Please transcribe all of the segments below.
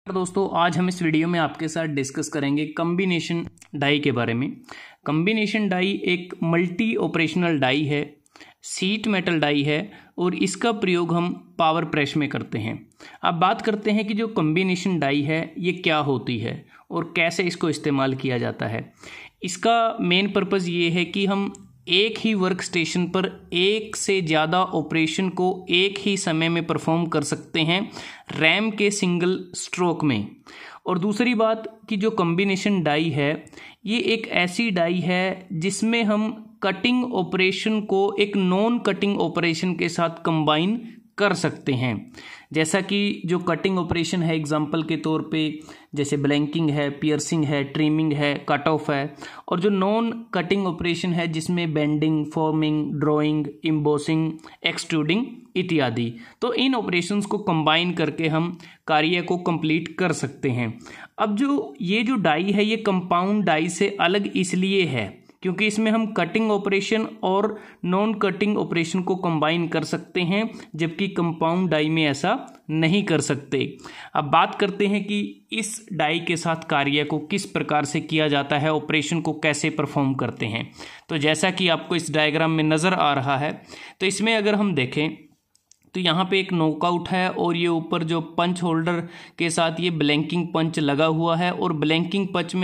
दोस्तों आज हम इस वीडियो में आपके साथ डिस्कस करेंगे कॉम्बिनेशन डाई के बारे में। कॉम्बिनेशन डाई एक मल्टी ऑपरेशनल डाई है, सीट मेटल डाई है और इसका प्रयोग हम पावर प्रेस में करते हैं। अब बात करते हैं कि जो कॉम्बिनेशन डाई है ये क्या होती है और कैसे इसको इस्तेमाल किया जाता है। इसका मेन पर्पज़ ये है कि हम एक ही वर्क स्टेशन पर एक से ज़्यादा ऑपरेशन को एक ही समय में परफॉर्म कर सकते हैं रैम के सिंगल स्ट्रोक में। और दूसरी बात कि जो कॉम्बिनेशन डाई है ये एक ऐसी डाई है जिसमें हम कटिंग ऑपरेशन को एक नॉन कटिंग ऑपरेशन के साथ कंबाइन कर सकते हैं। जैसा कि जो कटिंग ऑपरेशन है एग्जांपल के तौर पे जैसे ब्लैंकिंग है, पियर्सिंग है, ट्रिमिंग है, कट ऑफ है, और जो नॉन कटिंग ऑपरेशन है जिसमें bending, forming, drawing, embossing, extruding इत्यादि। तो इन ऑपरेशंस को कंबाइन करके हम कार्य को कंप्लीट कर सकते हैं। अब ये जो डाई है ये कंपाउंड डाई से अलग इसलिए है क्योंकि इसमें हम कटिंग ऑपरेशन और नॉन कटिंग ऑपरेशन को कंबाइन कर सकते हैं, जबकि कंपाउंड डाई में ऐसा नहीं कर सकते। अब बात करते हैं कि इस डाई के साथ कार्य को किस प्रकार से किया जाता है, ऑपरेशन को कैसे परफॉर्म करते हैं। तो जैसा कि आपको इस डायग्राम में नज़र आ रहा है, तो इसमें अगर हम देखें तो यहाँ पे एक नॉकआउट है और ये ऊपर जो पंच होल्डर के साथ ये ब्लैंकिंग पंच लगा हुआ है और ब्लैंकिंग पंच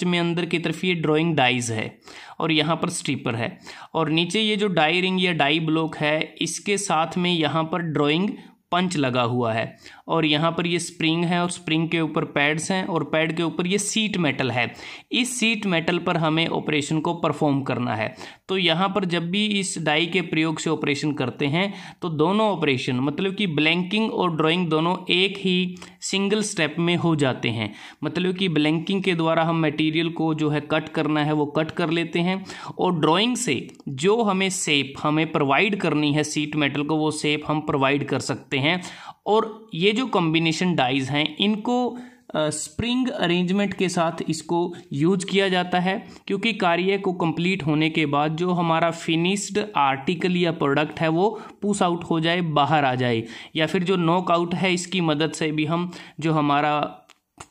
में अंदर की तरफ ये ड्राइंग डाइज है और यहाँ पर स्ट्रीपर है, और नीचे ये जो डाई रिंग या डाई ब्लॉक है इसके साथ में यहाँ पर ड्राइंग पंच लगा हुआ है, और यहाँ पर ये स्प्रिंग है और स्प्रिंग के ऊपर पैड्स हैं और पैड के ऊपर ये सीट मेटल है। इस सीट मेटल पर हमें ऑपरेशन को परफॉर्म करना है। तो यहाँ पर जब भी इस डाई के प्रयोग से ऑपरेशन करते हैं तो दोनों ऑपरेशन मतलब कि ब्लैंकिंग और ड्राइंग दोनों एक ही सिंगल स्टेप में हो जाते हैं। मतलब कि ब्लैंकिंग के द्वारा हम मटेरियल को जो है कट करना है वो कट कर लेते हैं, और ड्राइंग से जो हमें शेप हमें प्रोवाइड करनी है सीट मेटल को वो शेप हम प्रोवाइड कर सकते हैं। और ये जो कॉम्बिनेशन डाइज हैं इनको स्प्रिंग अरेंजमेंट के साथ इसको यूज किया जाता है, क्योंकि कार्य को कंप्लीट होने के बाद जो हमारा फिनिश्ड आर्टिकल या प्रोडक्ट है वो पुश आउट हो जाए, बाहर आ जाए, या फिर जो नॉक आउट है इसकी मदद से भी हम जो हमारा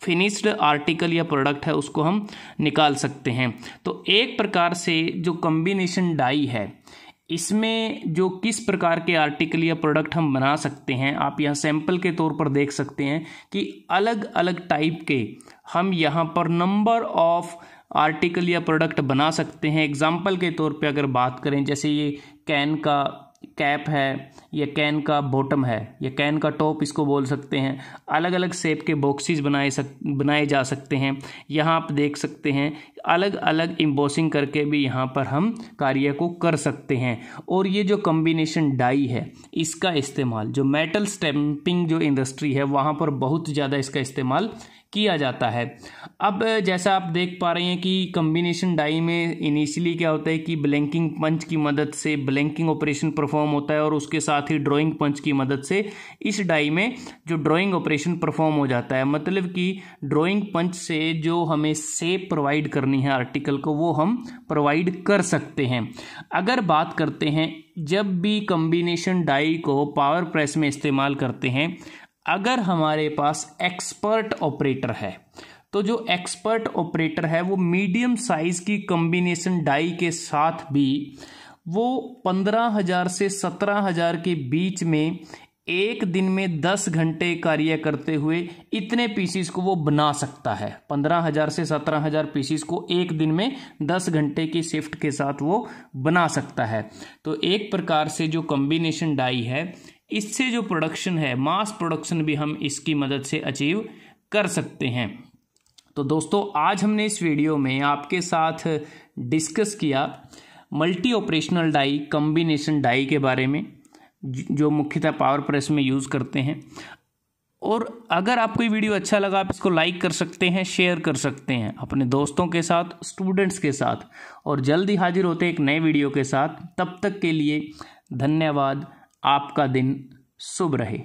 फिनिश्ड आर्टिकल या प्रोडक्ट है उसको हम निकाल सकते हैं। तो एक प्रकार से जो कॉम्बिनेशन डाई है इसमें जो किस प्रकार के आर्टिकल या प्रोडक्ट हम बना सकते हैं, आप यहाँ सैंपल के तौर पर देख सकते हैं कि अलग अलग टाइप के हम यहाँ पर नंबर ऑफ आर्टिकल या प्रोडक्ट बना सकते हैं। एग्जाम्पल के तौर पे अगर बात करें जैसे ये कैन का कैप है, या कैन का बॉटम है, या कैन का टॉप इसको बोल सकते हैं। अलग अलग शेप के बॉक्सेस बनाए जा सकते हैं। यहाँ आप देख सकते हैं अलग अलग एम्बोसिंग करके भी यहाँ पर हम कार्य को कर सकते हैं। और ये जो कॉम्बिनेशन डाई है इसका इस्तेमाल जो मेटल स्टैंपिंग जो इंडस्ट्री है वहाँ पर बहुत ज़्यादा इसका इस्तेमाल किया जाता है। अब जैसा आप देख पा रहे हैं कि कॉम्बिनेशन डाई में इनिशियली क्या होता है कि ब्लैंकिंग पंच की मदद से ब्लैंकिंग ऑपरेशन परफॉर्म होता है, और उसके साथ ही ड्राइंग पंच की मदद से इस डाई में जो ड्राइंग ऑपरेशन परफॉर्म हो जाता है। मतलब कि ड्राइंग पंच से जो हमें शेप प्रोवाइड करनी है आर्टिकल को वो हम प्रोवाइड कर सकते हैं। अगर बात करते हैं जब भी कॉम्बिनेशन डाई को पावर प्रेस में इस्तेमाल करते हैं, अगर हमारे पास एक्सपर्ट ऑपरेटर है तो जो एक्सपर्ट ऑपरेटर है वो मीडियम साइज की कॉम्बिनेशन डाई के साथ भी वो 15,000 से 17,000 के बीच में एक दिन में 10 घंटे कार्य करते हुए इतने पीसीस को वो बना सकता है। 15,000 से 17,000 पीसीस को एक दिन में 10 घंटे की शिफ्ट के साथ वो बना सकता है। तो एक प्रकार से जो कॉम्बिनेशन डाई है इससे जो प्रोडक्शन है मास प्रोडक्शन भी हम इसकी मदद से अचीव कर सकते हैं। तो दोस्तों आज हमने इस वीडियो में आपके साथ डिस्कस किया multi operational die combination die के बारे में जो मुख्यतः पावर प्रेस में यूज़ करते हैं। और अगर आपको ये वीडियो अच्छा लगा आप इसको लाइक कर सकते हैं, शेयर कर सकते हैं अपने दोस्तों के साथ, स्टूडेंट्स के साथ, और जल्दी हाजिर होते हैं एक नए वीडियो के साथ। तब तक के लिए धन्यवाद। आपका दिन शुभ रहे।